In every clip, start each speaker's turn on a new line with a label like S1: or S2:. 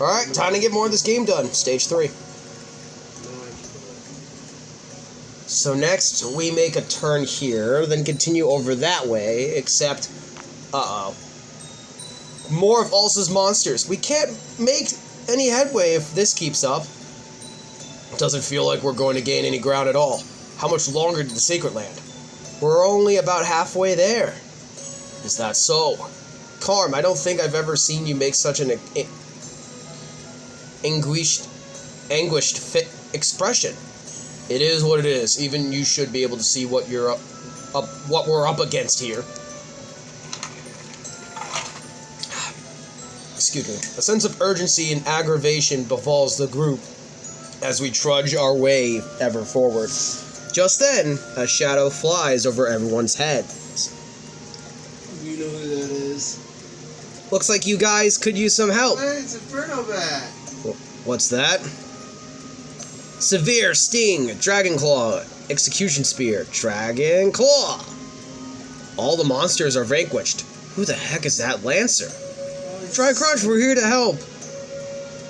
S1: Alright, time to get more of this game done. Stage 3. So next, we make a turn here, then continue over that way, except... Uh-oh. More of Alsa's monsters. We can't make any headway if this keeps up. Doesn't feel like we're going to gain any ground at all. How much longer to the Sacred Land? We're only about halfway there. Is that so? Karm, I don't think I've ever seen you make such an anguished expression. It is what it is. Even you should be able to see what what we're up against here. Excuse me. A sense of urgency and aggravation befalls the group as we trudge our way ever forward. Just then, a shadow flies over everyone's heads.
S2: You know who that is.
S1: Looks like you guys could use some help.
S2: Hey, it's Inferno Bat.
S1: What's that? Severe Sting, Dragon Claw, Execution Spear, Dragon Claw. All the monsters are vanquished. Who the heck is that Lancer? Dry Crunch, we're here to help.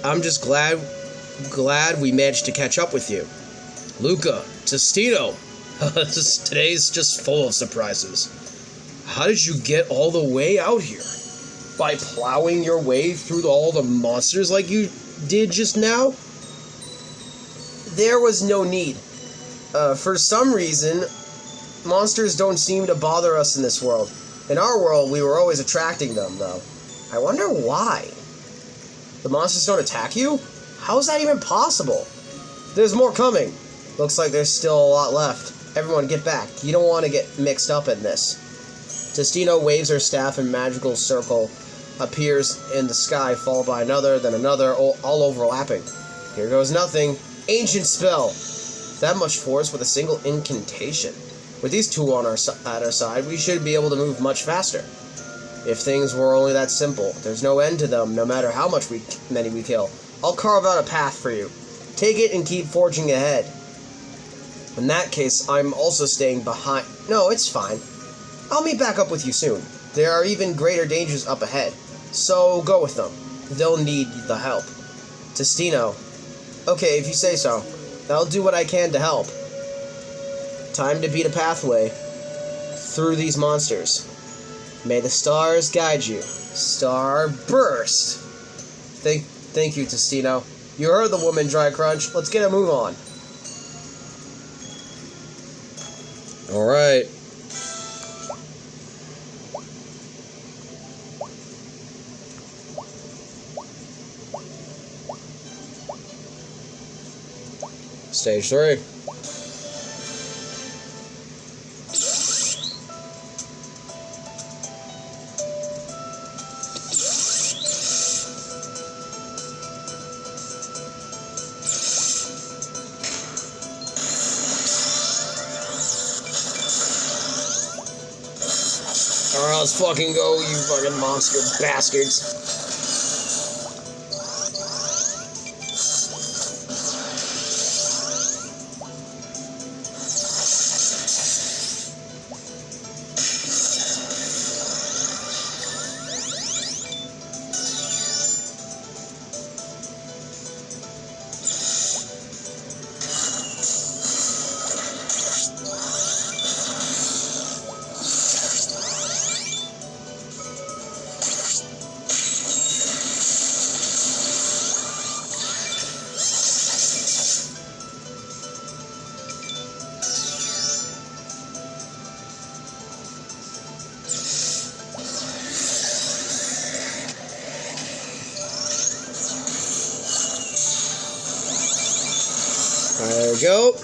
S1: I'm just glad we managed to catch up with you. Luca, Testino. Today's just full of surprises. How did you get all the way out here? By plowing your way through all the monsters like you did just now? There was no need. For some reason, monsters don't seem to bother us in this world. In our world, we were always attracting them, though. I wonder why. The monsters don't attack you? How is that even possible? There's more coming. Looks like there's still a lot left. Everyone get back. You don't want to get mixed up in this. Testino waves her staff and magical circle appears in the sky, followed by another, then another, all overlapping. Here goes nothing. Ancient spell. That much force with a single incantation. With these two on at our side, we should be able to move much faster. If things were only that simple, there's no end to them, no matter how many we kill. I'll carve out a path for you. Take it and keep forging ahead. In that case, I'm also staying behind. No, it's fine. I'll meet back up with you soon. There are even greater dangers up ahead, so go with them. They'll need the help. Testino. Okay, if you say so. I'll do what I can to help. Time to beat a pathway through these monsters. May the stars guide you. Star burst. Thank you, Testino. You heard the woman, Dry Crunch. Let's get a move on. Alright. Stage 3. Alright, let's fucking go, you fucking monster bastards. There we go.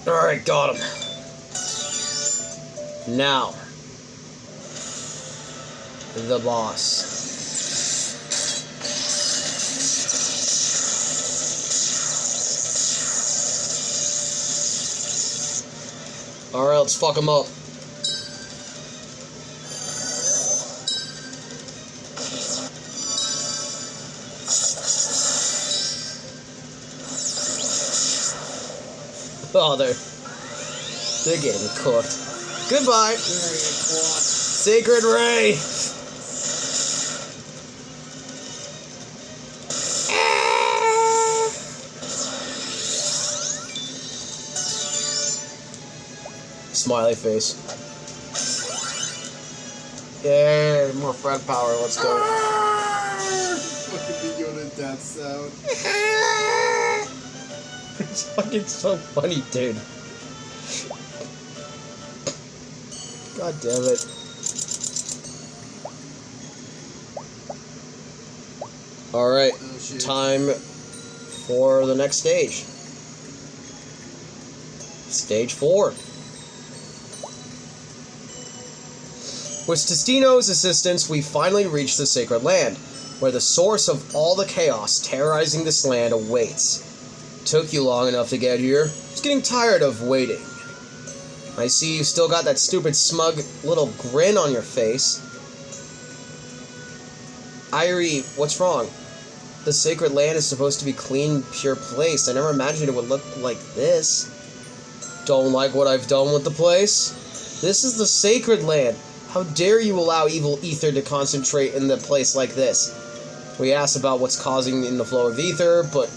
S1: Alright, got him. Now, the boss. Alright, let's fuck him up. Oh, they're getting cooked. Goodbye. Sacred Ray. Smiley face. Yeah, more front power. Let's go.
S2: Fucking video on that sound.
S1: It's fucking so funny, dude. God damn it. Alright,
S2: Oh,
S1: time for the next stage. Stage 4. With Testino's assistance, we finally reach the Sacred Land, where the source of all the chaos terrorizing this land awaits. Took you long enough to get here. Just getting tired of waiting. I see you still got that stupid smug little grin on your face. Irie, what's wrong? The Sacred Land is supposed to be clean, pure place. I never imagined it would look like this. Don't like what I've done with the place? This is the Sacred Land. How dare you allow evil ether to concentrate in the place like this? We asked about what's causing in the flow of ether, but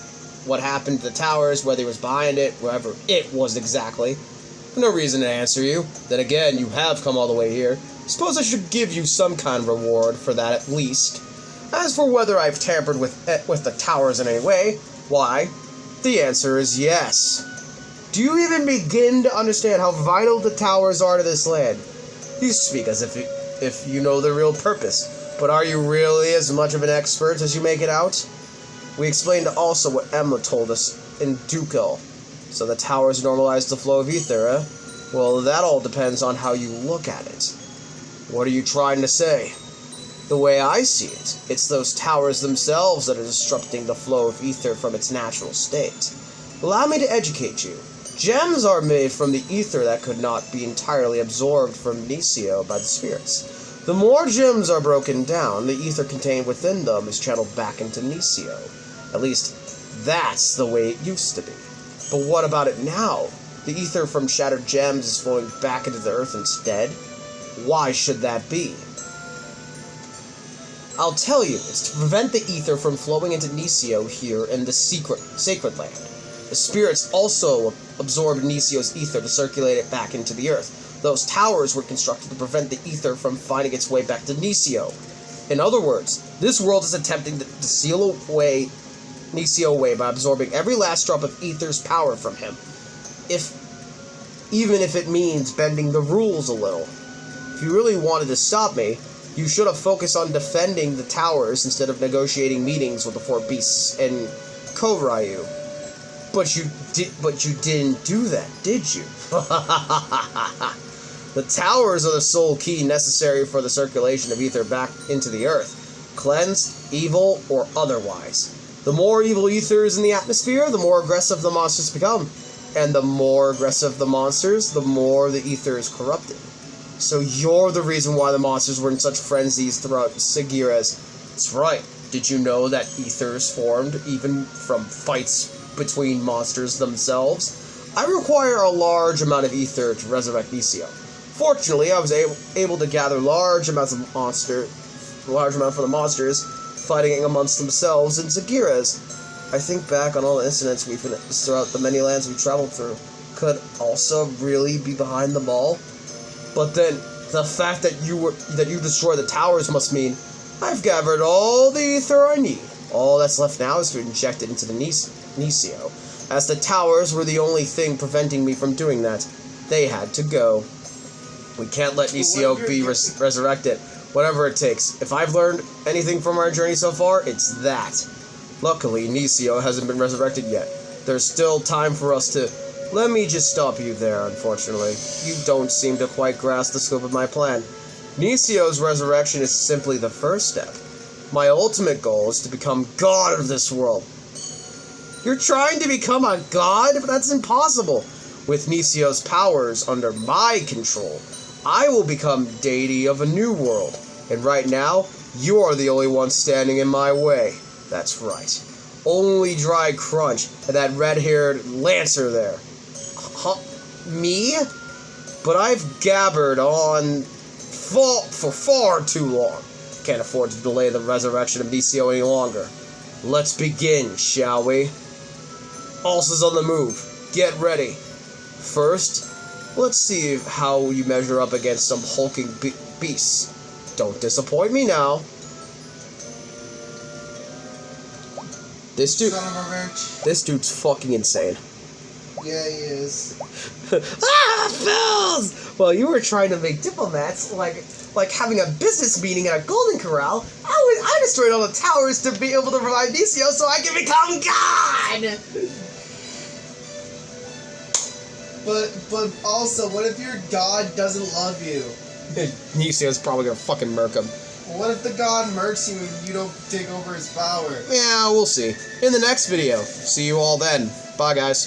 S1: what happened to the towers, whether it was behind it, wherever it was exactly. No reason to answer you. Then again, you have come all the way here. Suppose I should give you some kind of reward for that at least. As for whether I've tampered with the towers in any way, why, the answer is yes. Do you even begin to understand how vital the towers are to this land? You speak as if you know their real purpose, but are you really as much of an expert as you make it out? We explained to Alsa what Emma told us in Ducal. So the towers normalize the flow of ether, eh? Well, that all depends on how you look at it. What are you trying to say? The way I see it, it's those towers themselves that are disrupting the flow of ether from its natural state. Allow me to educate you. Gems are made from the ether that could not be entirely absorbed from Nisio by the spirits. The more gems are broken down, the ether contained within them is channeled back into Nisio. At least, that's the way it used to be. But what about it now? The ether from shattered gems is flowing back into the earth instead? Why should that be? I'll tell you, it's to prevent the ether from flowing into Nisio here in the Sacred Land. The spirits also absorbed Nisio's ether to circulate it back into the earth. Those towers were constructed to prevent the ether from finding its way back to Nisio. In other words, this world is attempting to seal away Nisio away by absorbing every last drop of ether's power from him. Even if it means bending the rules a little. If you really wanted to stop me, you should have focused on defending the towers instead of negotiating meetings with the four beasts and Kovryu. But you didn't do that, did you? The towers are the sole key necessary for the circulation of ether back into the earth, cleansed, evil, or otherwise. The more evil ether is in the atmosphere, the more aggressive the monsters become. And the more aggressive the monsters, the more the ether is corrupted. So you're the reason why the monsters were in such frenzies throughout Sagira's. That's right. Did you know that ether is formed even from fights between monsters themselves? I require a large amount of ether to resurrect Nisio. Fortunately, I was able to gather large amounts for the monsters fighting amongst themselves in Sagira's. I think back on all the incidents we've witnessed throughout the many lands we've traveled through. Could Alsa really be behind them all? But then, the fact that you destroy the towers must mean I've gathered all the ether I need. All that's left now is to inject it into the Nisio. As the towers were the only thing preventing me from doing that, they had to go. We can't let Nisio be resurrected, whatever it takes. If I've learned anything from our journey so far, it's that. Luckily, Nisio hasn't been resurrected yet. There's still time for us to... Let me just stop you there, unfortunately. You don't seem to quite grasp the scope of my plan. Nisio's resurrection is simply the first step. My ultimate goal is to become god of this world. You're trying to become a god? But that's impossible. With Nisio's powers under my control, I will become deity of a new world. And right now, you're the only one standing in my way. That's right. Only Dry Crunch and that red-haired Lancer there. Huh? Me? But I've gabbered on for far too long. Can't afford to delay the resurrection of Nisio any longer. Let's begin, shall we? Alsa's on the move. Get ready. First, let's see how you measure up against some hulking beasts. Don't disappoint me now. This dude's fucking insane.
S2: Yeah, he is.
S1: Phils! Well, you were trying to make diplomats like having a business meeting at a Golden Corral. I destroyed all the towers to be able to revive Nisio so I can become God!
S2: But also, what if your god doesn't love you?
S1: Nisio's probably gonna fucking murk him.
S2: What if the god murks you and you don't take over his power?
S1: Yeah, we'll see. In the next video. See you all then. Bye, guys.